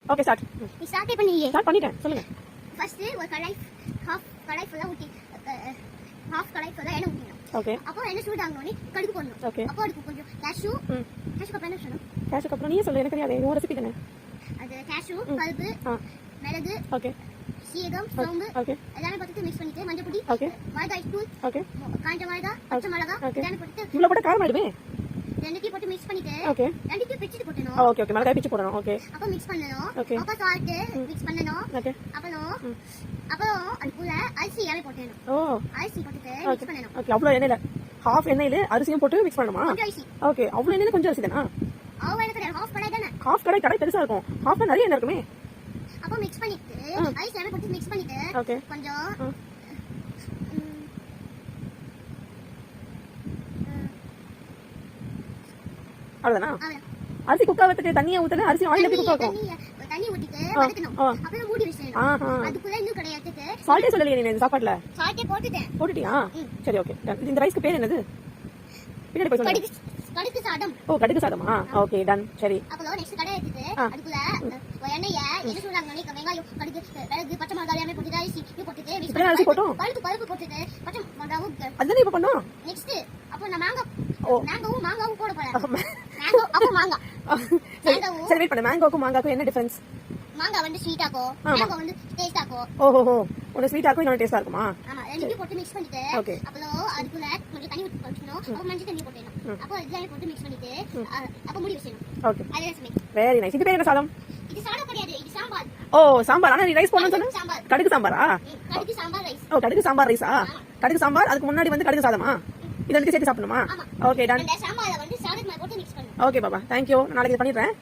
Okay start. நீ start பண்ணியே. Start பண்ணிட்டேன். சொல்லுங்க. ஃபர்ஸ்ட் ஒரு கடாய் கடாய் ஃபுல்லா ஊத்தி கடாய் ஃபுல்லா எண்ணெய் ஊத்திடணும். ஓகே. அப்போ எண்ணெய் சூடு ஆகணும்னே கடுகு போடணும். ஓகே. அப்போ அதுக்கு கொஞ்சம் கேஷ்யூ அப்புறம் என்ன சொல்லணும்? கேஷ்யூ அப்புறம் நீயே சொல்லு, எனக்கு தெரியாது. உன் ரெசிபி தானே. அது கேஷ்யூ, பருப்பு, மிளகு, ஓகே, சீரகம், சோம்பு ஓகே எல்லாமே போட்டு மிக்ஸ் பண்ணிட்டு மஞ்சள் பொடி, ஓகே, மிளகாய் தூள், ஓகே, காஞ்ச மிளகாய், பச்சை மிளகாய் எல்லாமே போட்டு இவ்வளவு போட்டு காரம் ஆயிடுமே. ரெண்டுத்தையும் போட்டு மிக்ஸ் பண்ணிட்டு ஓகே ரெண்டுத்தையும் பிச்சிட்டு போடணும். ஓகே ஓகே மிளகாய் பிச்சு போடணும். ஓகே. அப்போ மிக்ஸ் பண்ணனும். ஓகே. அப்போ சால்ட் மிக்ஸ் பண்ணனும். ஓகே. அப்புறம் அதுக்குள்ள அரிசி எல்லாமே போடணும். ஓ அரிசி போட்டுட்டு மிக்ஸ் பண்ணனும். ஓகே. அவ்வளவு எண்ணெயில ஹாஃப் எண்ணெயில அரிசியும் போட்டு மிக்ஸ் பண்ணணுமா? கொஞ்சம் அரிசி. ஓகே. அவ்வளவு எண்ணெயில கொஞ்சம் அரிசி தானா? அவ்வளவு எண்ணெய் கிடையாது, ஹாஃப் கடாய் தானே. ஹாஃப் கடாய் பெருசா இருக்கும். ஹாஃப்ல நிறைய எண்ணெய் இருக்குமே. அப்போ மிக்ஸ் பண்ணிட்டு அரிசி எல்லாமே போட்டு மிக்ஸ் பண்ணிட்டு ஓகே கொஞ்சம் அவ்வளவுதானா? அரிசி குக் ஆகிறதுக்கு தண்ணியை ஊத்தல, அரிசி ஆயில குக் ஆகும். தண்ணி ஊத்திட்டு வதக்கணும். அப்புறம் மூடி வச்சிடணும். அதுக்குள்ள இன்னும் கடையாத்துக்கு சால்ட்டே சொல்லலையே நீ இந்த சாப்பாட்டுல. சால்ட்டே போட்டுட்டியா? சரி ஓகே. இந்த ரைஸ்க்கு பேர் என்னது? பின்னாடி போய் சொல்லுங்க. கடுகு சாதம். ஓ கடுகு சாதமா? Okay done. சரி. அப்புறம் நெக்ஸ்ட் கடாய் எடுத்து அதுக்குள்ள எண்ணெயை என்ன சூடாங்கனே வெங்காயம், கடுகு, மிளகு, பச்சை மிளகாய் எல்லாமே போட்டு அரிசி போட்டுட்டு மிக்ஸ் பண்ணி அரிசி போட்டோம். பருப்பு போட்டுட்டு பச்சை மிளகாய் அதுதானே இப்ப பண்ணோம். நெக்ஸ்ட் அப்போ நான் மாங்காவும் போட போறேன். மேங்கோ அப்போ மாங்காய். சரி வெயிட் பண்ணு. மேங்கோக்கும் மாங்காக்கும் என்ன டிஃபரன்ஸ்? மாங்காய் வந்து ஸ்வீட் ஆகும், மேங்கோ வந்து டேஸ்ட் ஆகும். ஓஹோ ஒன்னு ஸ்வீட் ஆகும், இன்னொரு டேஸ்டா இருக்குமா? ஆமா. ரெண்டுத்தையும் போட்டு மிக்ஸ் பண்ணிட்டு ஓகே. அப்புறம் அதுக்குள்ள கொஞ்சம் தண்ணி ஊத்தி போடணும். அப்போ மஞ்சள் தண்ணி போடணும். அப்போ இதெல்லாம் போட்டு மிக்ஸ் பண்ணிட்டு அப்போ மூடி வச்சிடணும். ஓகே. அதே சமையல். Very nice. இது பேர் என்ன சாதம்? இது சாதம் கிடையாது, இது சாம்பார். ஓ சாம்பார். ஆனா நீ ரைஸ் போடணும்னு சொன்ன. சாம்பார். கடுகு சாம்பாரா? கடுகு சாம்பார் ரைஸ். ஓ கடுகு சாம்பார் ரைஸா? கடுகு சாம்பார் அதுக்கு முன்னாடி வந்து கடுகு சாதமா? இத வந்து சேர்த்து சாப்பிடணுமா? Okay done. அந்த சாம்பாரை வந்து சாதத்துல போட்டு மிக்ஸ் பண்ணனும். ஓகே பாபா. Thank you. நாளைக்கு இது பண்ணிடுறேன்.